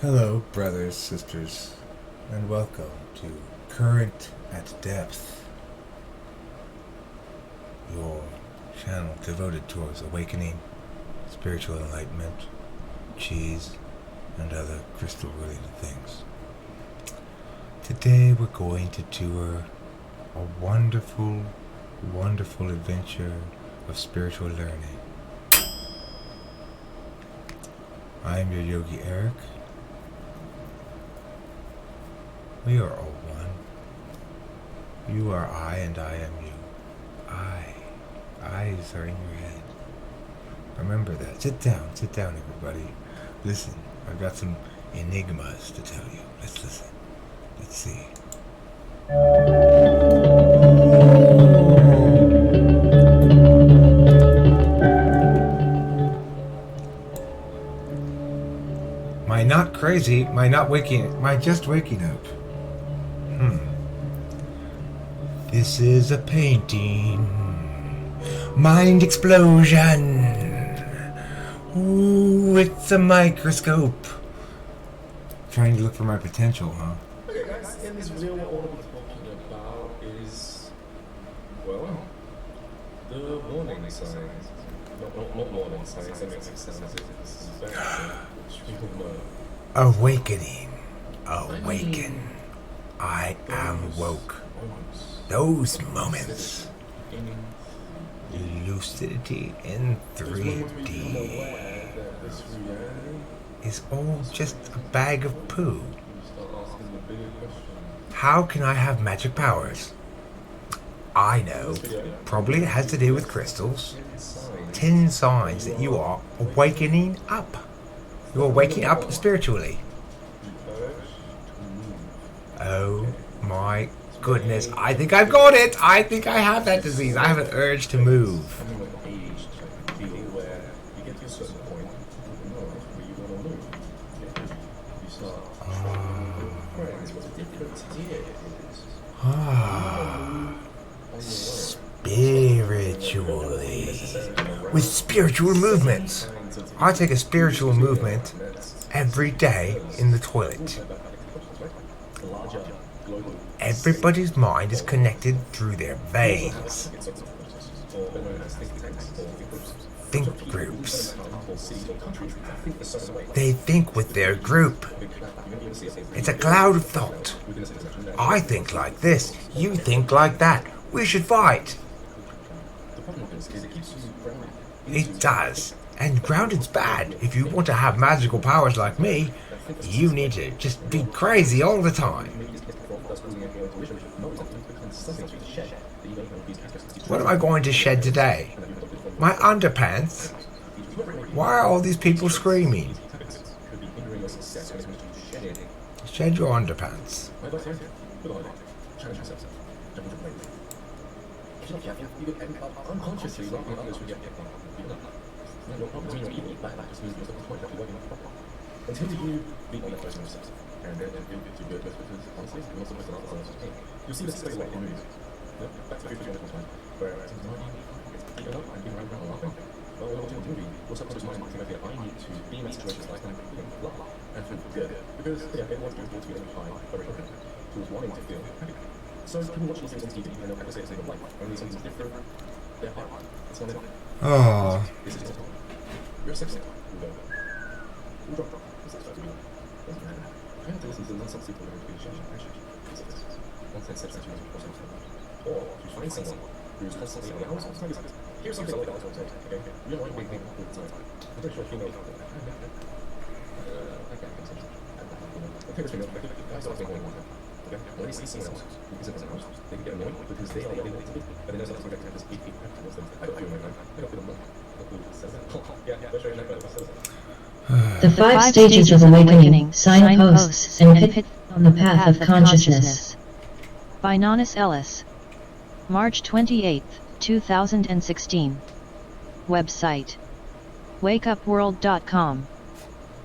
Hello, brothers, sisters, and welcome to Current at Depth, your channel devoted towards awakening, spiritual enlightenment, cheese, and other crystal-related things. Today we're going to tour a wonderful, wonderful adventure of spiritual learning. I am your Yogi Eric. We are all one. You are I and I am you. Eyes are in your head. Remember that. Sit down, everybody. Listen, I've got some enigmas to tell you. Let's listen. Let's see. Am I not crazy? Am I just waking up? This is a painting. Mind explosion. Ooh, it's a microscope. Trying to look for my potential, huh? Okay guys, in this video what I want to be talking about is, well, the warning signs. Not warning signs, that makes sense. This is very which people know. Awakening. Awaken. I am woke. Those moments. Lucidity in 3D is all just a bag of poo. How can I have magic powers? I know. Probably it has to do with crystals. 10 signs that you are awakening up. You are waking up spiritually. Oh my goodness, I think I've got it. I think I have that disease. I have an urge to move. Spiritually. With spiritual movements. I take a spiritual movement every day in the toilet. Everybody's mind is connected through their veins. Think groups. They think with their group. It's a cloud of thought. I think like this, you think like that. We should fight. It does. And grounded's bad. If you want to have magical powers like me, you need to just be crazy all the time. What am I going to shed today? My underpants? Why are all these people screaming? Shed your underpants. Until you meet on the first steps, and then if you go to honestly, you're not supposed to answer those. You'll see this space like in movies. Back to the future time, where it's taken up and being around and laughing. Well, we're watching a movie, your subconscious mind might think, okay, I need to be in that situation like I'm feeling laugh and feel good. Because, yeah, everyone's going towards feeling high, very confident, towards wanting to feel happy. So people watch these things on TV and they'll have to say it's like life, only something different, they're high. It's not enough. Oh. This is not all. You're a sex we'll go. We'll drop. Doesn't matter. Try not to listen to nonsense people that are being shown. Nonsense says that you must be or you find someone who's constantly aroused. Here's something I like that I was going to say, okay? You don't want to think all the time. I'm pretty sure females have that. The famous female, guys don't think one time. Okay? When they see someone else who isn't aroused, they can get annoyed because they are where they want to be. And then there's something that has 8 feet towards them. I don't feel my mind. I don't feel the money. Yeah, they're showing that better. The 5 stages of awakening, signposts, and pit on the path of consciousness. By Nanis Ellis. March 28, 2016. Website: wakeupworld.com.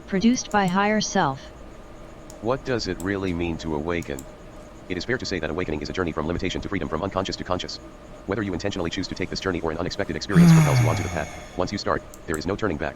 Produced by Higher Self. What does it really mean to awaken? It is fair to say that awakening is a journey from limitation to freedom, from unconscious to conscious. Whether you intentionally choose to take this journey or an unexpected experience propels you onto the path, once you start, there is no turning back.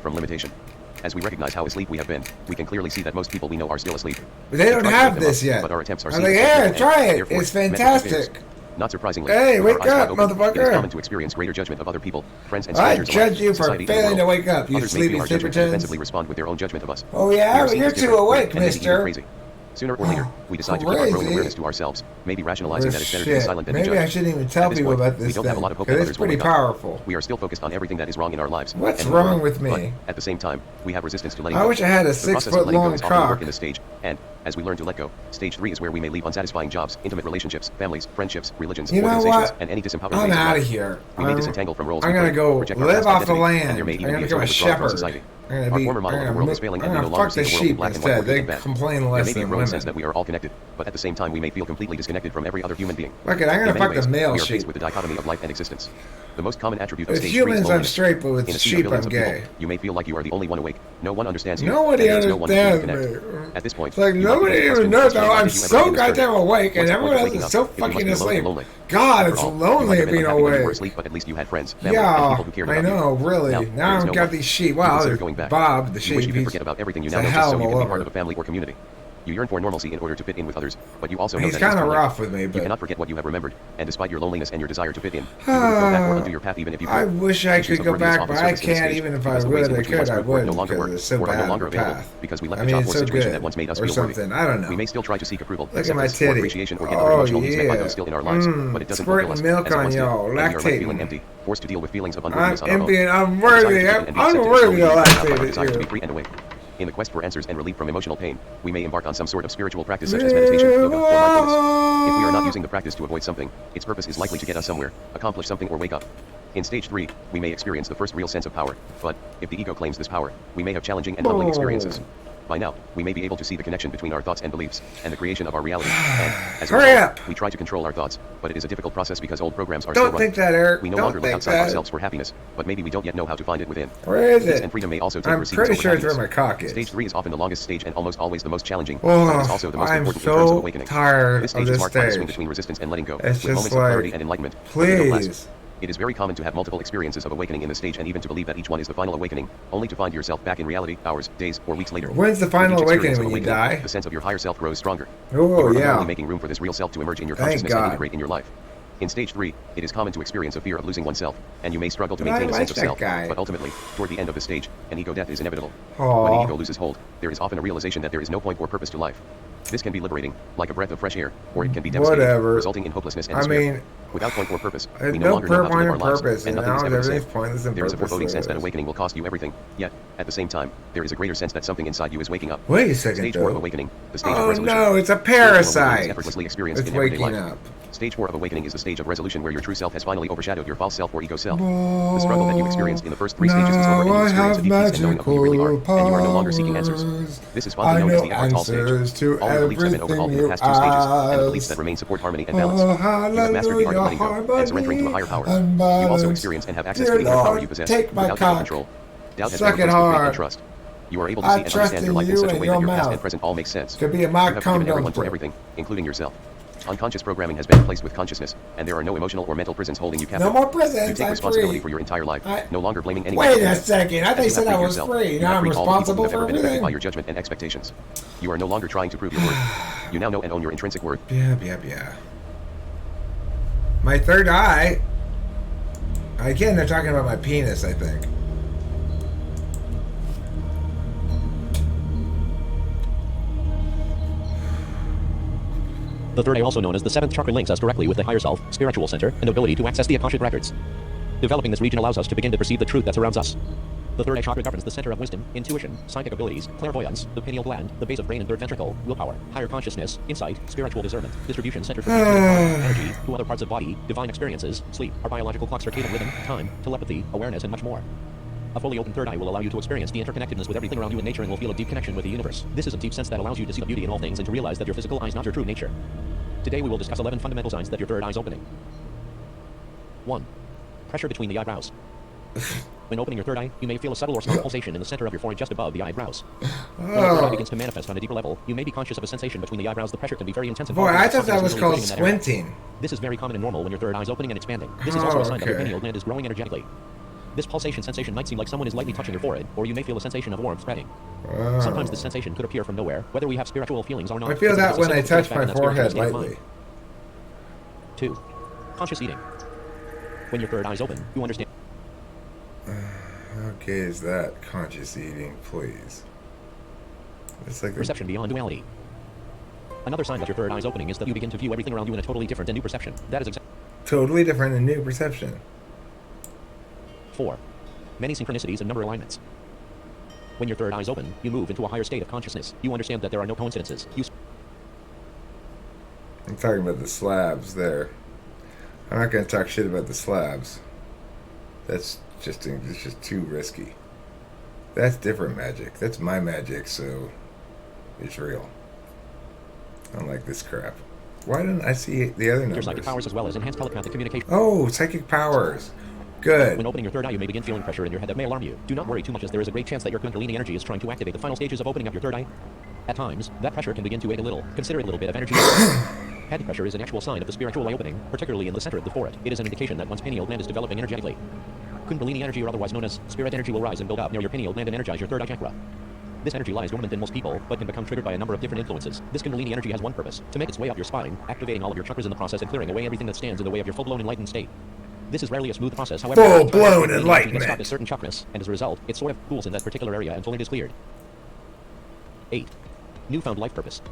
free from limitation. As we recognize how asleep we have been, we can clearly see that most people we know are still asleep. But they don't have this yet. But our attempts are I'm like, yeah, try it. It's fantastic. Not surprisingly, hey, wake up, open, motherfucker! It is common to experience greater judgment of other people, friends, and I strangers judge you for society, failing to wake up, you Others may sleepy feel our judgment and simpletons. defensively respond with their own judgment of us. Oh yeah, you're too awake, and maybe even mister. crazy. Sooner or later, we decide to keep our growing awareness to ourselves, maybe rationalizing that it's better to be silent than be Maybe I judged. shouldn't even tell At this people point, about this we don't have a lot of hope that because it's others will pretty wake up. powerful. We are still focused on everything that is wrong in our lives. What's and move wrong on. with me? But at the same time, we have resistance to letting I go. wish I had a The process of 6-foot letting go long is often work cock. in this stage, and As we learn to let go, stage 3 is where we may leave unsatisfying jobs, intimate relationships, families, friendships, religions, You know organizations, what? and any disempowering I'm ways of out life. of here. We may disentangle from roles I'm we gonna play, go reject our live past off the identity, land. and there may I'm even gonna be become a withdrawal from shepherd. society. I'm Our former model of the world is failing, and we no longer fuck see the the world in sheep black and white or instead. good They and bad. complain There less may be a than growing women. sense that we are all connected, but at the same time we may feel completely disconnected from every other human being. Fuck it, I'm gonna In many fuck the ways, male we are faced sheep. with the dichotomy of life and existence. The most common attribute of With stage 3 is humans, I'm loneliness. straight, but with In a sea of sheep, billions I'm of people, gay. you may feel like you are the only one awake. No one understands you. Nobody and there is no one with whom to understands connect. me. At this point, It's like you might nobody begin to even question knows the how question, I'm did you ever so begin this journey? goddamn awake, and What's the everyone point of else waking is up so if you must fucking be alone and asleep. lonely? God, After it's all, you might lonely have been being unhappy when you were awake. asleep, but at least you had friends, family, and Yeah, people who cared I about you. know, really. Now, Now there is I've no got one. these sheep. You Wow, consider there's going back. Bob, the You sheep. wish you could He's forget about everything you it's now a know just so hell you of can a be part lover. of a family or community. You yearn for normalcy in order to fit in with others, but you also know He's that it is kind of too late. rough with me, You but cannot forget what you have remembered, and despite your loneliness and your desire to fit in, you wouldn't go back or undo your path even if you could. I wish I Issues could of go worthiness back, often but I surface in this can't. stage Even if I because the ways would, in I which we could. once I proved worth no wouldn't longer because work it's so or are no bad longer of a available path. because we left I a mean, job it's or a so situation good. that once made us Or feel worthy. something. I don't know. We may still try to seek approval, Look at my acceptance, or titty. appreciation or get other Oh, emotional needs met by yeah. those still in our lives, but it doesn't Squirting fulfill us milk as it on once did, y'all, and we are left lactating. feeling empty, forced to deal with feelings of I'm unworthiness on our own. empty and I'm The desire to worthy. fit in and be I'm accepted is worthy slowly of being drowned out by our lactated desire to be here. free and awake. In the quest for answers and relief from emotional pain, we may embark on some sort of spiritual practice such as meditation, yoga, or mindfulness. If we are not using the practice to avoid something, its purpose is likely to get us somewhere, accomplish something or wake up. In stage 3, we may experience the first real sense of power, but, if the ego claims this power, we may have challenging and humbling experiences. By now, we may be able to see the connection between our thoughts and beliefs, and the creation of our reality, and, as a Hurry result, up! we try to control our thoughts, but it is a difficult process because old programs are still Don't running. think that, Eric. We no Don't longer look think outside that. ourselves for happiness, but maybe we don't yet know how to find it within. Where is Peace it? and freedom may also take I'm precedence pretty over sure it's where happiness. my cock is. Stage 3 is often the longest stage and almost always the most challenging, but it is Oh, also the most I'm important in terms of so awakening. tired This of stage is this marked by the swing stage. between resistance and letting go, It's with just moments of clarity like, and enlightenment, but they don't last. please. It is very common to have multiple experiences of awakening in this stage and even to believe that each one is the final awakening, only to find yourself back in reality hours, days, or weeks later. When's the With final each awakening? experience of When you awakening, die? the sense of your higher self grows stronger. You Oh, are yeah. unwillingly making room for this real self to emerge in your Thank consciousness and God. integrate in your life. In stage 3, it is common to experience a fear of losing oneself, and you may struggle to But I maintain a like sense of that self, guy. but ultimately, toward the end of the stage, an ego death is inevitable. Aw. When the ego loses hold, there is often a realization that there is no point or purpose to life. This can be liberating, like a breath of fresh air, or it can be devastating, Whatever. resulting in hopelessness and I despair. mean, Without point or purpose, there's we no no longer know how to live our point lives, purpose, and and nothing is now ever the same. everything's pointless and There is a foreboding sense that purposeless. awakening will cost you everything, yet, at the same time, there is a greater sense that something inside you is waking up. Wait a second, Stage 4 of though. awakening, the stage of Oh resolution. no, it's a Stage 4 of awakening is parasite. effortlessly experienced It's in everyday waking life. up. Stage 4 of awakening is the stage of resolution where your true self has finally overshadowed your false self or ego self. The struggle that you experienced in the first 3 stages is over and you experience a deep peace and knowing of who you really are, and you are no longer seeking answers. This is fondly I known as know the Eckhart Tolle stage. answers to All your beliefs have been overhauled in the past 2 stages, and the beliefs that remain support harmony and balance. Oh, You have mastered the art of letting go hallelujah, and surrendering to a higher power. harmony and You also balance. experience and have access Dear to the inner power Lord, you possess, take my without cock. control. Doubt has Suck been it replaced with faith hard. and trust. You are able to I see and trust understand in your life in you such a and way your that your past mouth and present all make sense. to be a You mock have forgiven everyone for condom. everything, including yourself. Unconscious programming has been replaced with consciousness, and there are no emotional or mental prisons holding you captive. No more You prisons. take I'm responsibility free. for your entire life, I- no longer blaming anyone. Wait for a anything. second. I As thought you you said have I freed was yourself, free. you Now have I'm freed all the people who responsible have for ever been affected by everything. your judgment and expectations. You are no longer trying to prove your worth. You now know and own your intrinsic worth. Yeah. My third eye. Again, they're talking about my penis, I think. The third eye, also known as the seventh chakra, links us directly with the higher self, spiritual center, and ability to access the Akashic records. Developing this region allows us to begin to perceive the truth that surrounds us. The third eye chakra governs the center of wisdom, intuition, psychic abilities, clairvoyance, the pineal gland, the base of brain and third ventricle, willpower, higher consciousness, insight, spiritual discernment, distribution center for transmitting energy to other parts of body, divine experiences, sleep, our biological clock, circadian rhythm, time, telepathy, awareness, and much more. A fully open third eye will allow you to experience the interconnectedness with everything around you in nature and will feel a deep connection with the universe. This is a deep sense that allows you to see the beauty in all things and to realize that your physical eye is not your true nature. Today we will discuss 11 fundamental signs that your third eye is opening. 1. Pressure between the eyebrows. When opening your third eye, you may feel a subtle or strong pulsation in the center of your forehead just above the eyebrows. When the third eye begins to manifest on a deeper level, you may be conscious of a sensation between the eyebrows. The pressure can be very intense and Boy, powerful, I thought that was sometimes called really pushing in that area. squinting. This is very common and normal when your third eye is opening and expanding. This is also a sign that your okay. pineal gland is growing energetically. This pulsation sensation might seem like someone is lightly touching your forehead, or you may feel a sensation of warmth spreading. Sometimes this sensation could appear from nowhere, whether we have spiritual feelings or not. I feel It's that because when I it's a signal touch to my get back in that spiritual forehead state of lightly. mind. 2. Conscious eating. When your third eye is open, you understand. How gay is that? Conscious eating, please. It's like Perception beyond duality. Another sign that your third eye is opening is that you begin to view everything around you in a totally different and new perception. That is totally different and new perception. 4. Many synchronicities and number alignments. When your third eye is open, you move into a higher state of consciousness. You understand that there are no coincidences. I'm talking about the slabs there. I'm not going to talk shit about the slabs. It's just too risky. That's different magic. That's my magic, so it's real. I don't like this crap. Why didn't I see the other numbers? Your psychic powers as well as enhanced telepathic communication. Oh, psychic powers. Good. When opening your third eye, you may begin feeling pressure in your head that may alarm you. Do not worry too much, as there is a great chance that your Kundalini energy is trying to activate the final stages of opening up your third eye. At times, that pressure can begin to ache a little. Consider it a little bit of energy. Head pressure is an actual sign of the spiritual eye opening, particularly in the center of the forehead. It is an indication that one's pineal gland is developing energetically. Kundalini energy, or otherwise known as spirit energy, will rise and build up near your pineal gland and energize your third eye chakra. This energy lies dormant in most people, but can become triggered by a number of different influences. This Kundalini energy has one purpose: to make its way up your spine, activating all of your chakras in the process and clearing away everything that stands in the way of your full-blown enlightened state. This is rarely a smooth process, however, full-blown enlightenment gets certain chakras, and as a result, it sort of cools in that particular area until it is cleared. 8. Newfound life purpose.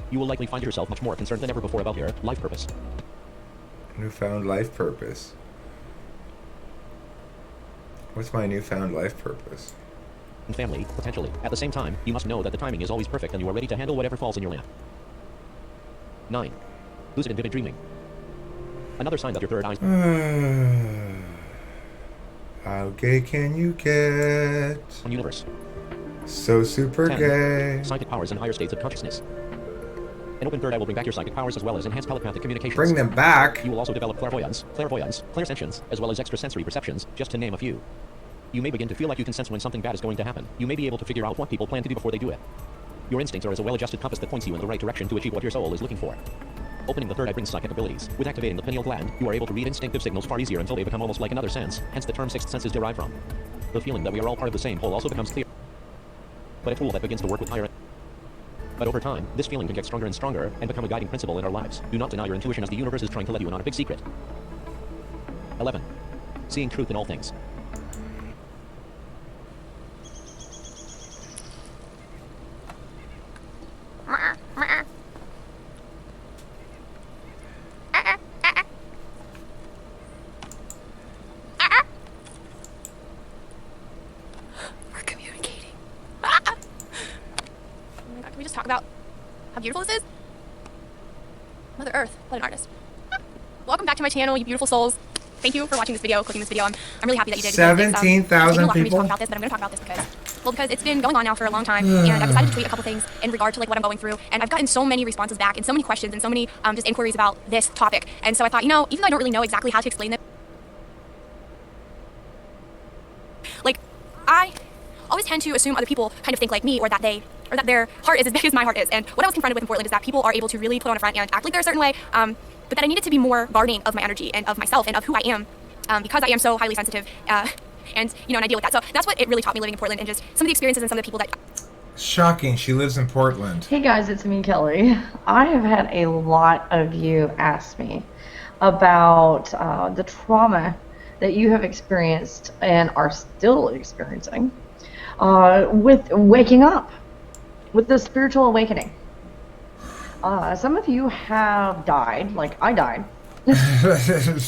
You will likely find yourself much more concerned than ever before about your life purpose. Newfound life purpose. What's my newfound life purpose? And family, potentially. At the same time, you must know that the timing is always perfect and you are ready to handle whatever falls in your lap. 9. Lucid and vivid dreaming. Another sign that your third eye... How gay can you get? Universe. So super 10. gay. Psychic powers and higher states of consciousness. An open third eye will bring back your psychic powers as well as enhanced telepathic communications. Bring them back? You will also develop clairvoyance, clairsentience, as well as extrasensory perceptions, just to name a few. You may begin to feel like you can sense when something bad is going to happen. You may be able to figure out what people plan to do before they do it. Your instincts are as a well-adjusted compass that points you in the right direction to achieve what your soul is looking for. Opening the third eye brings psychic abilities. With activating the pineal gland, you are able to read instinctive signals far easier until they become almost like another sense, hence the term sixth sense is derived from. The feeling that we are all part of the same whole also becomes clear. But a tool that begins to work with higher... But over time, this feeling can get stronger and stronger, and become a guiding principle in our lives. Do not deny your intuition, as the universe is trying to let you in on a big secret. 11. Seeing truth in all things. Beautiful this is? Mother Earth, what an artist. Welcome back to my channel, you beautiful souls. Thank you for watching this video, clicking this video. I'm really happy that you did. 17,000 people? I'm going to talk about this because it's been going on now for a long time, and I've decided to tweet a couple things in regard to like what I'm going through, and I've gotten so many responses back and so many questions and so many just inquiries about this topic. And so I thought, you know, even though I don't really know exactly how to explain this, like, I always tend to assume other people kind of think like me, or that their heart is as big as my heart is. And what I was confronted with in Portland is that people are able to really put on a front and act like they're a certain way, but that I needed to be more guarding of my energy and of myself and of who I am, because I am so highly sensitive, and you know, and I deal with that. So that's what it really taught me living in Portland, and just some of the experiences and some of the people that... Shocking, she lives in Portland. Hey guys, it's me, Kelly. I have had a lot of you ask me about the trauma that you have experienced and are still experiencing with waking up, with the spiritual awakening. Some of you have died, like I died.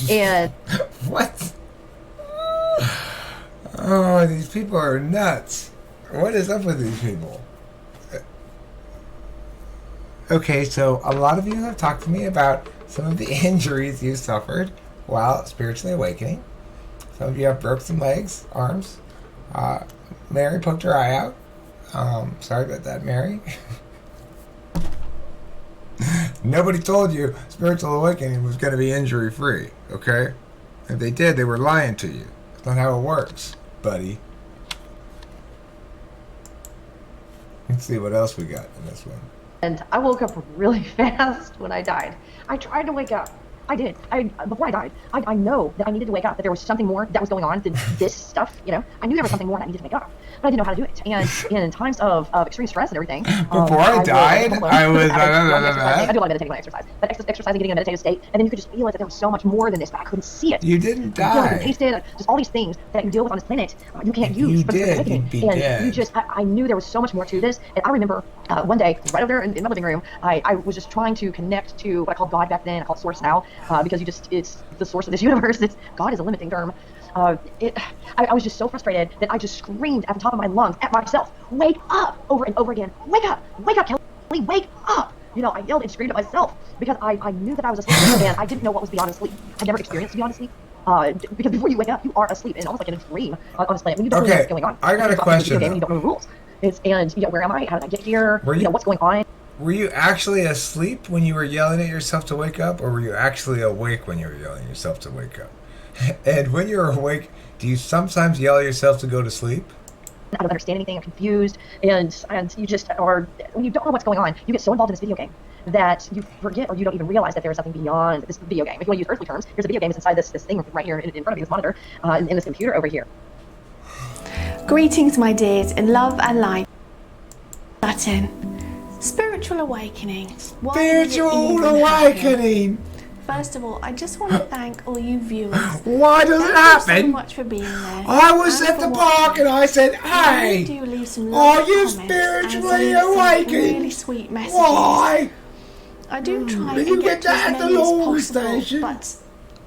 And what? Oh, these people are nuts. What is up with these people? Okay, so a lot of you have talked to me about some of the injuries you suffered while spiritually awakening. Some of you have broke some legs, arms. Mary poked her eye out. Sorry about that, Mary. Nobody told you spiritual awakening was going to be injury-free, okay? If they did, they were lying to you. That's not how it works, buddy. Let's see what else we got in this one. And I woke up really fast when I died. I tried to wake up. I did. Before I died, I know that I needed to wake up, that there was something more that was going on than this stuff, you know? I knew there was something more that I needed to wake up, but I didn't know how to do it. And in times of extreme stress and everything... Before I died, I was... I do a lot of meditating when I exercise. But exercising, getting in a meditative state, and then you could just feel it, that there was so much more than this, but I couldn't see it. You didn't die. You feel it and taste it, just all these things that you deal with on this planet, you can't use. You did, you'd be dead. You just, I knew there was so much more to this, and I remember one day, right over there in my living room, I was just trying to connect to what I called God back then, I call it Source now, because it's the source of this universe. God is a limiting term. I was just so frustrated that I just screamed at the top of my lungs at myself, wake up, over and over again. Wake up, Kelly, wake up. You know, I yelled and screamed at myself because I knew that I was asleep and I didn't know what was beyond sleep. I never experienced beyond sleep. Because before you wake up, you are asleep, and almost like in a dream on this planet. When you don't know what's going on. I got a question. You don't know the rules. Where am I? How did I get here? What's going on? Were you actually asleep when you were yelling at yourself to wake up, or were you actually awake when you were yelling at yourself to wake up? And when you're awake, do you sometimes yell at yourself to go to sleep? I don't understand anything. I'm confused, and you just are. When you don't know what's going on, you get so involved in this video game that you forget or you don't even realize that there is something beyond this video game. If you want to use earthly terms, here's a video game that's inside this thing right here in front of you, this monitor, in this computer over here. Greetings, my dears, in love and light. Latin. Spiritual awakening. Spiritual awakening. First of all, I just want to thank all you viewers. Why does it happen? Thank you so much for being there. I was at the park and I said, "Hey, are you spiritually awakened?" Really sweet messages. Why? I do try Did and you get get that to as at the many as laundry possible, station? but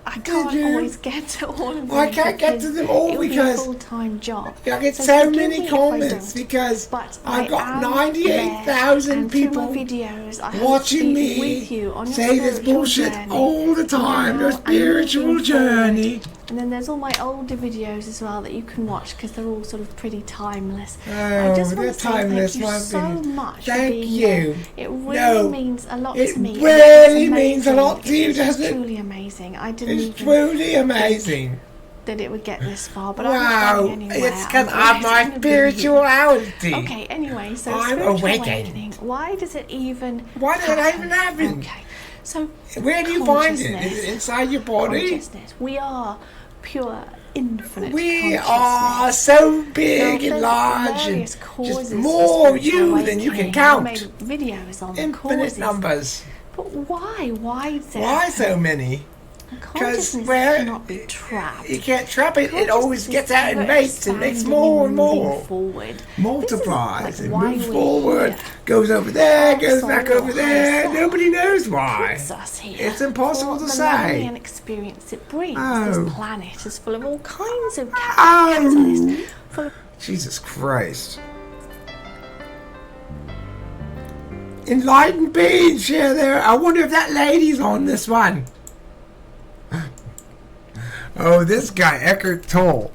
I can't always get to all of them. I can't get to them all it would because be a full-time job. I get So so forgive many me if I comments don't, because but I've got am 98,000 there, and through people my videos, I watching speak with me you on your say this spiritual bullshit journey, all the time, your now and moving spiritual journey. forward. And then there's all my older videos as well that you can watch because they're all sort of pretty timeless. Oh, I just want they're to say timeless, thank you my so baby. much for Thank being you. there. It really means a lot It to me. really It's means a amazing. lot to you, It's doesn't it? truly amazing. I didn't It's even truly amazing. that it would get this far, but Wow, I'm not going anywhere. it's because I'm of always my gonna be here. spirituality. Okay, anyway, so I'm spiritual awakened. awakening. Why does it even Why did that even happen? Okay, so Where do you find it? consciousness. Is it inside your body? Consciousness. We are pure, infinite We consciousness. are so big Now, and large and various causes just for more spiritual you than you can awakening. count. I made videos on the Infinite causes. numbers. But why? Why is there? Why so many? Consciousness where- cannot be trapped. You can't trap it. It always Consciousness gets out is and ever mates and makes expanding more and moving more. Forward. Multiplies This is and like why moves we're forward. here. Goes over there, goes Soul back over or there. higher Nobody knows why. puts us here It's impossible for to the say. learning and experience it brings. Oh. This planet is full of all kinds of Oh. catalysts. Full of Jesus Christ. Enlightened beings here there. I wonder if that lady's on this one. Oh, this guy, Eckhart Tolle.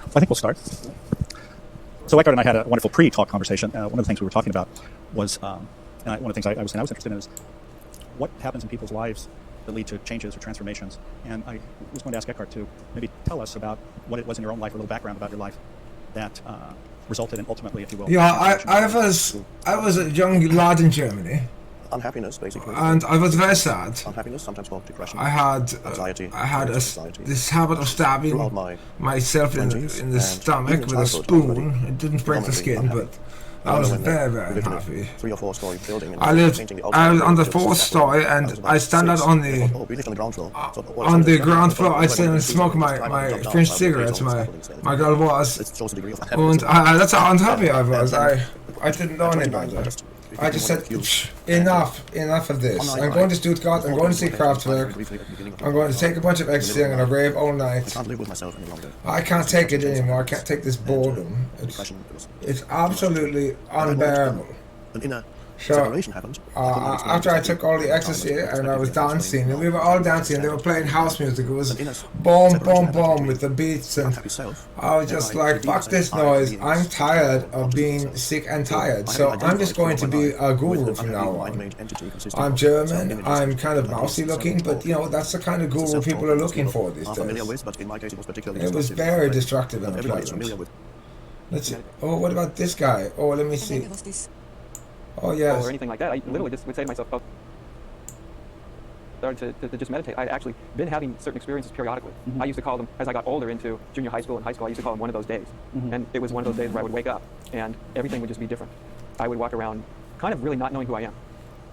I think we'll start. So Eckhart and I had a wonderful pre-talk conversation. One of the things we were talking about was, one of the things I was interested in is what happens in people's lives that lead to changes or transformations. And I was going to ask Eckhart to maybe tell us about what it was in your own life, or a little background about your life that resulted in ultimately, if you will. Yeah, I was a young lad in Germany. Unhappiness, basically. And I was very sad. Unhappiness, sometimes called depression. I had anxiety. this habit of stabbing myself in the stomach with a spoon. It didn't break the skin, but I was very, very unhappy. 3 or 4 story building. I was on the 4th story, and I stand out on the ground floor. I stand and smoke my French cigarettes. My girl was, and that's how unhappy I was. I didn't know any better. I just said, enough of this. I'm going to Stuttgart, I'm going to see Kraftwerk, I'm going to take a bunch of ecstasy, I'm going to rave all night. I can't take it anymore, I can't take this boredom. It's absolutely unbearable. So, after I took all the ecstasy and I was dancing, and we were all dancing, and they were playing house music. It was boom, boom, boom with the beats, and I was just like, fuck this noise. I'm tired of being sick and tired, so I'm just going to be a guru from now on. I'm German, I'm kind of mousy looking, but you know, that's the kind of guru people are looking for these days. It was very destructive and unpleasant. Let's see. Oh, what about this guy? Oh, let me see. Oh, yes. Or anything like that. I literally just would say to myself, oh, started to just meditate. I'd actually been having certain experiences periodically. I used to call them, as I got older into junior high school and high school, I used to call them one of those days. And it was one of those days where I would wake up and everything would just be different. I would walk around kind of really not knowing who I am,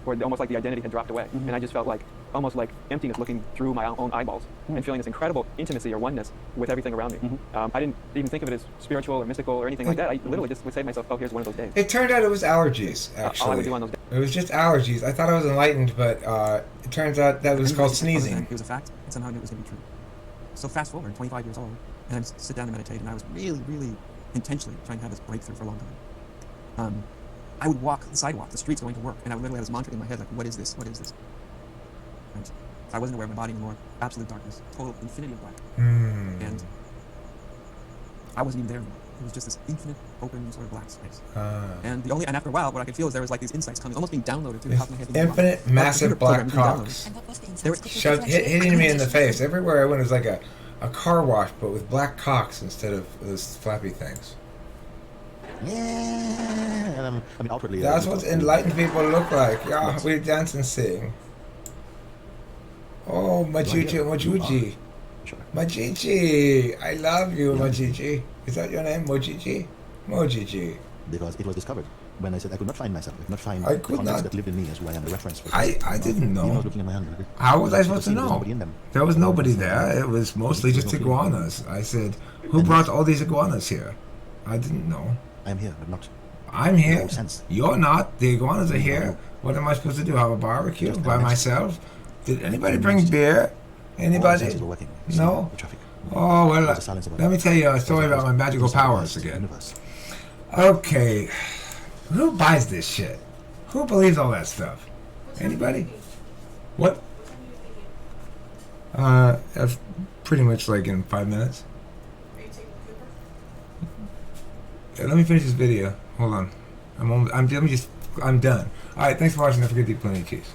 or almost like the identity had dropped away. And I just felt like, almost like emptiness looking through my own eyeballs and feeling this incredible intimacy or oneness with everything around me. I didn't even think of it as spiritual or mystical or anything like that. I literally just would say to myself, oh, here's one of those days. It turned out it was allergies, actually. All I would do on those days. It was just allergies. I thought I was enlightened, but it turns out that was called sneezing. It was a fact, and somehow I knew it was going to be true. So fast forward, 25 years old, and I sit down and meditate, and I was really, really intentionally trying to have this breakthrough for a long time. I would walk the sidewalk, the streets going to work, and I would literally have this mantra in my head, like, what is this? What is this? And I wasn't aware of my body anymore. Absolute darkness, total infinity of black. And I wasn't even there anymore. It was just this infinite, open, sort of black space. And after a while, what I could feel is there was like these insights coming, almost being downloaded through the top of my head. Infinite, massive black cocks hitting me in the face. Everywhere I went, it was like a car wash, but with black cocks instead of those flappy things. Yeah, and I mean, outwardly. That's what enlightened people look like. Yeah, we dance and sing. Oh, Majuji. Majiji, I love you, Majiji. Is that your name, Mojiji? Mojiji. Because it was discovered when I said I could not find myself. I could not find the context that lived in me as who I am, the reference. I didn't know. Even I was looking at my hand. How was I supposed to know? There was nobody there. It was mostly just iguanas. I said, who brought all these iguanas here? I didn't know. I'm here, but not. I'm here. You're not. The iguanas are here. What am I supposed to do? Have a barbecue by myself? Did anybody bring beer? Anybody? No? Oh, well, let me tell you a story about my magical powers again. Okay. Who buys this shit? Who believes all that stuff? Anybody? What? That's pretty much like in 5 minutes. Yeah, let me finish this video. Hold on. I'm done. Alright, thanks for watching. Don't forget to eat plenty of cheese.